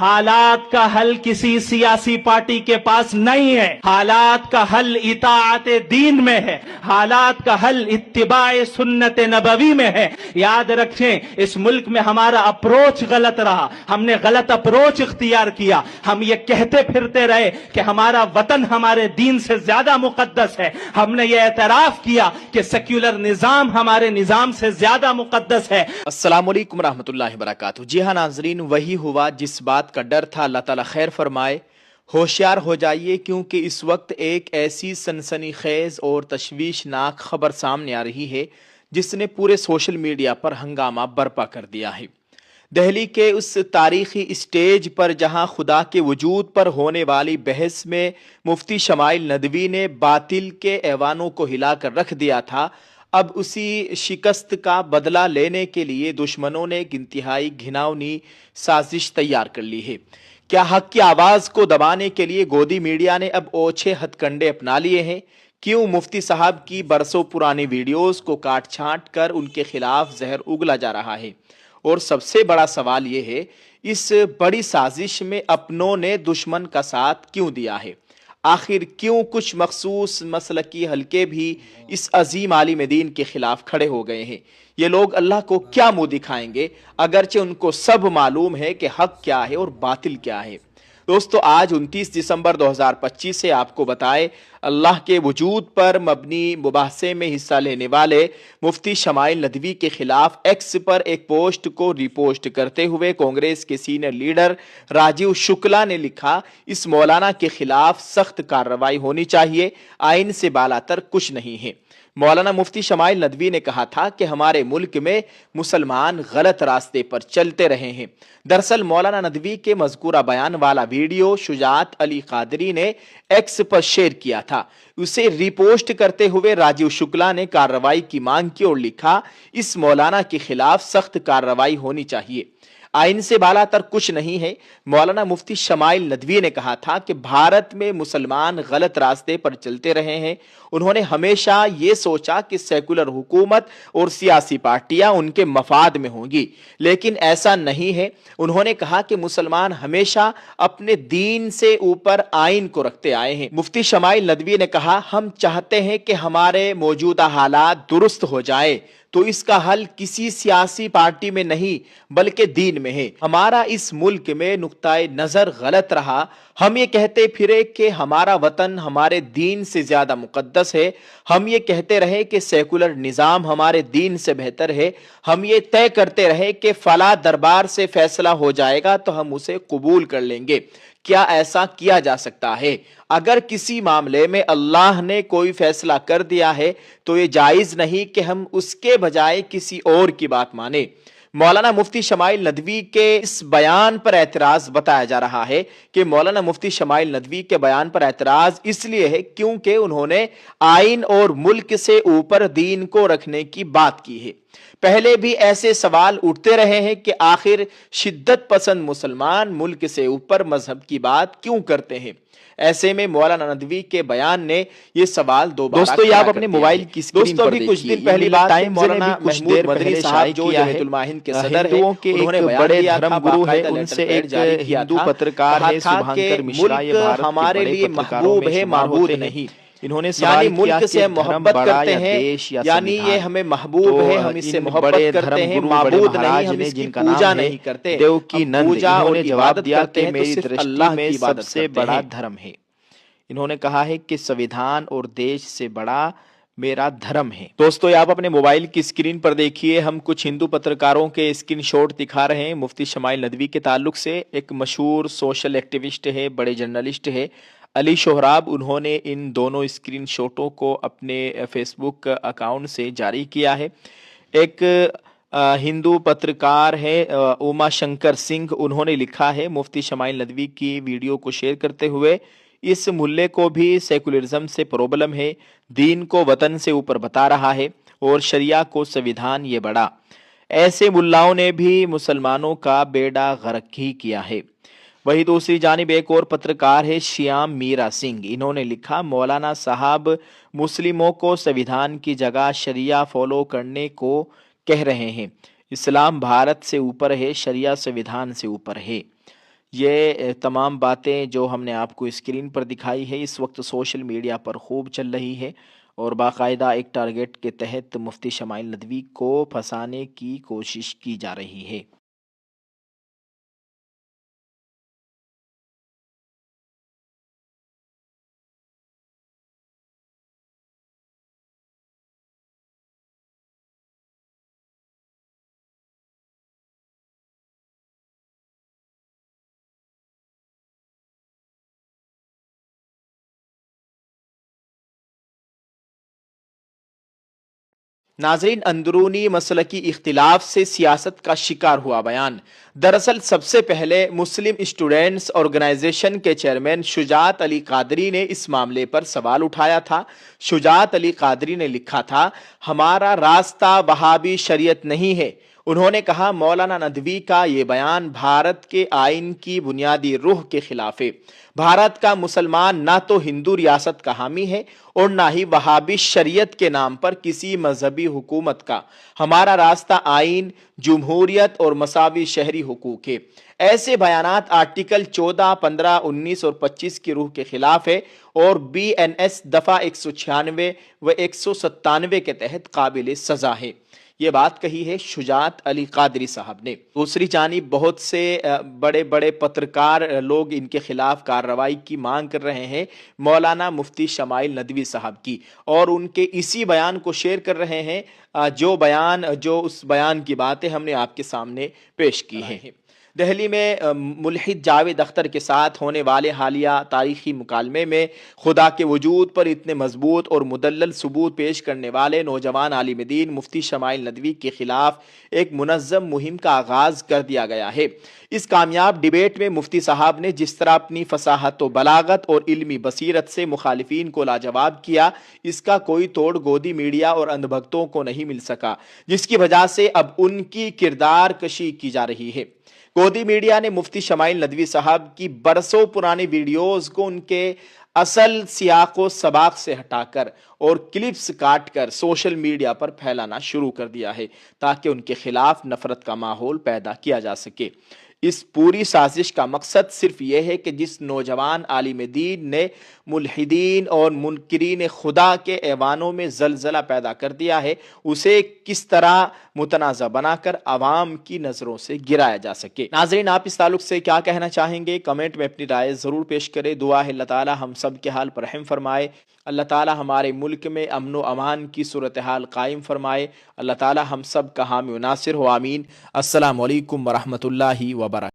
हालात का हल किसी सियासी पार्टी के पास नहीं है। हालात का हल इताअत दीन में है, हालात का हल इत्तिबाए सुन्नत नबवी में है। याद रखें, इस मुल्क में हमारा अप्रोच गलत रहा, हमने गलत अप्रोच इख्तियार किया। हम ये कहते फिरते रहे कि हमारा वतन हमारे दीन से ज्यादा मुकद्दस है। हमने ये एतराफ किया कि सेक्युलर निजाम हमारे निजाम से ज्यादा मुकद्दस है। अस्सलाम वालेकुम रहमतुल्लाहि वबरकातुहू। जी हाँ नाजरीन, वही हुआ जिस बात का डर था। अल्लाह ताला खैर फरमाए। होशियार हो जाइए, क्योंकि इस वक्त एक ऐसी सनसनीखेज और तशवीशनाक खबर सामने आ रही है जिसने पूरे सोशल मीडिया पर हंगामा बर्पा कर दिया है। दिल्ली के उस तारीखी स्टेज पर जहां खुदा के वजूद पर होने वाली बहस में मुफ्ती शमाइल नदवी ने बातिल के ऐवानों को हिलाकर रख दिया था, अब उसी शिकस्त का बदला लेने के लिए दुश्मनों ने एक इंतहाई घिनौनी साजिश तैयार कर ली है। क्या हक की आवाज को दबाने के लिए गोदी मीडिया ने अब ओछे हथकंडे अपना लिए हैं? क्यों मुफ्ती साहब की बरसों पुरानी वीडियोस को काट छांट कर उनके खिलाफ जहर उगला जा रहा है? और सबसे बड़ा सवाल यह है, इस बड़ी साजिश में अपनों ने दुश्मन का साथ क्यों दिया है? आखिर क्यों कुछ मखसूस मसलकी हलके भी इस अजीम आलिम दीन के खिलाफ खड़े हो गए हैं? ये लोग अल्लाह को क्या मुंह दिखाएंगे, अगरचे उनको सब मालूम है कि हक क्या है और बातिल क्या है। दोस्तों, आज 29 दिसंबर 2025 से आपको बताए, अल्लाह के वजूद पर मबनी मुबाहसे में हिस्सा लेने वाले मुफ्ती शमाइल नदवी के खिलाफ एक्स पर एक पोस्ट को रिपोस्ट करते हुए कांग्रेस के सीनियर लीडर राजीव शुक्ला ने लिखा, इस मौलाना के खिलाफ सख्त कार्रवाई होनी चाहिए, आइन से बालातर कुछ नहीं है। मौलाना मुफ्ती शमाइल नदवी ने कहा था कि हमारे मुल्क में मुसलमान गलत रास्ते पर चलते रहे हैं। दरअसल मौलाना नदवी के मज़कूरा बयान वाला वीडियो शुजात अली कादरी ने एक्स पर शेयर किया था। उसे रिपोस्ट करते हुए राजीव शुक्ला ने कार्रवाई की मांग की और लिखा, इस मौलाना के खिलाफ सख्त कार्रवाई होनी चाहिए, आइन से बालातर कुछ नहीं है। मौलाना मुफ्ती शमाइल नदवी ने कहा था कि भारत में मुसलमान गलत रास्ते पर चलते रहे हैं। उन्होंने हमेशा ये सोचा कि सेकुलर हुकूमत और सियासी पार्टियां उनके मफाद में होंगी, लेकिन ऐसा नहीं है। उन्होंने कहा कि मुसलमान हमेशा अपने दीन से ऊपर आइन को रखते आए हैं। मुफ्ती शमाइल नदवी ने कहा, हम चाहते हैं कि हमारे मौजूदा हालात दुरुस्त हो जाए, तो इसका हल किसी सियासी पार्टी में नहीं बल्कि दीन में है। हमारा इस मुल्क में नुक्ताए नजर गलत रहा। हम ये कहते फिरे कि हमारा वतन हमारे दीन से ज्यादा मुकद्दस है। हम ये कहते रहे कि सेकुलर निजाम हमारे दीन से बेहतर है। हम ये तय करते रहे कि फला दरबार से फैसला हो जाएगा तो हम उसे कबूल कर लेंगे। क्या ऐसा किया जा सकता है? अगर किसी मामले में अल्लाह ने कोई फैसला कर दिया है तो ये जायज नहीं कि हम उसके बजाय किसी और की बात माने। मौलाना मुफ्ती शमाइल नदवी के इस बयान पर एतराज बताया जा रहा है कि मौलाना मुफ्ती शमाइल नदवी के बयान पर एतराज इसलिए है क्योंकि उन्होंने आइन और मुल्क से ऊपर दीन को रखने की बात की है। पहले भी ऐसे सवाल उठते रहे हैं कि आखिर शिद्दत पसंद मुसलमान मुल्क से ऊपर मजहब की बात क्यों करते हैं। ऐसे में मौलाना नदवी के बयान ने ये सवाल दोबारा दोस्तों, ये आप अपने मोबाइल की स्क्रीन पर देखिए। कुछ दिन पहली बात है, मौलाना महमूद मदनी साहब जो जमीयतुल माहिन के सदर हैं, उन्होंने बड़े धर्म गुरु है, उनसे एक हिंदू पत्रकार है शुभांकर मिश्रा, ये भारत हमारे लिए महबूब है, माबूद नहीं। इन्होंने यानी मुल्क से मोहब्बत करते हैं, यानी ये हमें महबूब है, हम इससे मोहब्बत करते हैं, माबूद नहीं, हम इसकी पूजा नहीं करते। देव की पूजा और इबादत करते हैं, मेरी दृष्टि में सबसे बड़ा धर्म है। इन्होंने कहा है कि संविधान और देश से बड़ा मेरा धर्म है। दोस्तों, आप अपने मोबाइल की स्क्रीन पर देखिए, हम कुछ हिंदू पत्रकारों के स्क्रीनशॉट दिखा रहे हैं मुफ्ती शमाइल नदवी के ताल्लुक से। एक मशहूर सोशल एक्टिविस्ट है, बड़े जर्नलिस्ट है, अली सोहराब, उन्होंने इन दोनों स्क्रीनशॉटों को अपने फेसबुक अकाउंट से जारी किया है। एक हिंदू पत्रकार है उमा शंकर सिंह, उन्होंने लिखा है, मुफ्ती शमाइल नदवी की वीडियो को शेयर करते हुए, इस मुल्ले को भी सेकुलरिज्म से प्रॉब्लम है, दीन को वतन से ऊपर बता रहा है और शरिया को संविधान ये बड़ा। ऐसे मुल्लाओं ने भी मुसलमानों का बेड़ा गर्क ही किया है। वही दूसरी जानिब एक और पत्रकार है श्याम मीरा सिंह, इन्होंने लिखा, मौलाना साहब मुस्लिमों को संविधान की जगह शरिया फॉलो करने को कह रहे हैं। इस्लाम भारत से ऊपर है, शरिया संविधान से ऊपर है। یہ تمام باتیں جو ہم نے آپ کو اسکرین پر دکھائی ہے اس وقت سوشل میڈیا پر خوب چل رہی ہے، اور باقاعدہ ایک ٹارگٹ کے تحت مفتی شمائل ندوی کو پھنسانے کی کوشش کی جا رہی ہے۔ ناظرین، اندرونی مسلکی اختلاف سے سیاست کا شکار ہوا بیان۔ دراصل سب سے پہلے مسلم اسٹوڈنٹس آرگنائزیشن کے چیئرمین شجاعت علی قادری نے اس معاملے پر سوال اٹھایا تھا۔ شجاعت علی قادری نے لکھا تھا، ہمارا راستہ وہابی شریعت نہیں ہے۔ انہوں نے کہا، مولانا ندوی کا یہ بیان بھارت کے آئین کی بنیادی روح کے خلاف ہے۔ بھارت کا مسلمان نہ تو ہندو ریاست کا حامی ہے اور نہ ہی وہابی شریعت کے نام پر کسی مذہبی حکومت کا۔ ہمارا راستہ آئین، جمہوریت اور مساوی شہری حقوق ہے۔ ایسے بیانات آرٹیکل 14، 15، 19 اور 25 کی روح کے خلاف ہے اور BNS دفعہ 196 و 197 کے تحت قابل سزا ہے۔ یہ بات کہی ہے شجاعت علی قادری صاحب نے۔ دوسری جانب بہت سے بڑے بڑے پترکار لوگ ان کے خلاف کارروائی کی مانگ کر رہے ہیں، مولانا مفتی شمائل ندوی صاحب کی، اور ان کے اسی بیان کو شیئر کر رہے ہیں جو اس بیان کی باتیں ہم نے آپ کے سامنے پیش کی ہیں۔ دہلی میں ملحد جاوید اختر کے ساتھ ہونے والے حالیہ تاریخی مکالمے میں خدا کے وجود پر اتنے مضبوط اور مدلل ثبوت پیش کرنے والے نوجوان عالم دین مفتی شمائل ندوی کے خلاف ایک منظم مہم کا آغاز کر دیا گیا ہے۔ اس کامیاب ڈیبیٹ میں مفتی صاحب نے جس طرح اپنی فصاحت و بلاغت اور علمی بصیرت سے مخالفین کو لاجواب کیا، اس کا کوئی توڑ گودی میڈیا اور اندھ بھگتوں کو نہیں مل سکا، جس کی وجہ سے اب ان کی کردار کشی کی جا رہی ہے۔ گودی میڈیا نے مفتی شمائل ندوی صاحب کی برسوں پرانی ویڈیوز کو ان کے اصل سیاق و سباق سے ہٹا کر اور کلپس کاٹ کر سوشل میڈیا پر پھیلانا شروع کر دیا ہے تاکہ ان کے خلاف نفرت کا ماحول پیدا کیا جا سکے۔ اس پوری سازش کا مقصد صرف یہ ہے کہ جس نوجوان عالم دین نے ملحدین اور منکرین خدا کے ایوانوں میں زلزلہ پیدا کر دیا ہے، اسے کس طرح متنازع بنا کر عوام کی نظروں سے گرایا جا سکے۔ ناظرین، آپ اس تعلق سے کیا کہنا چاہیں گے؟ کمنٹ میں اپنی رائے ضرور پیش کریں۔ دعا ہے اللہ تعالی ہم سب کے حال پر رحم فرمائے، اللہ تعالی ہمارے ملک میں امن و امان کی صورتحال قائم فرمائے، اللہ تعالی ہم سب کا حامی و ناصر ہو، آمین۔ السلام علیکم ورحمۃ اللہ وبرکاتہ۔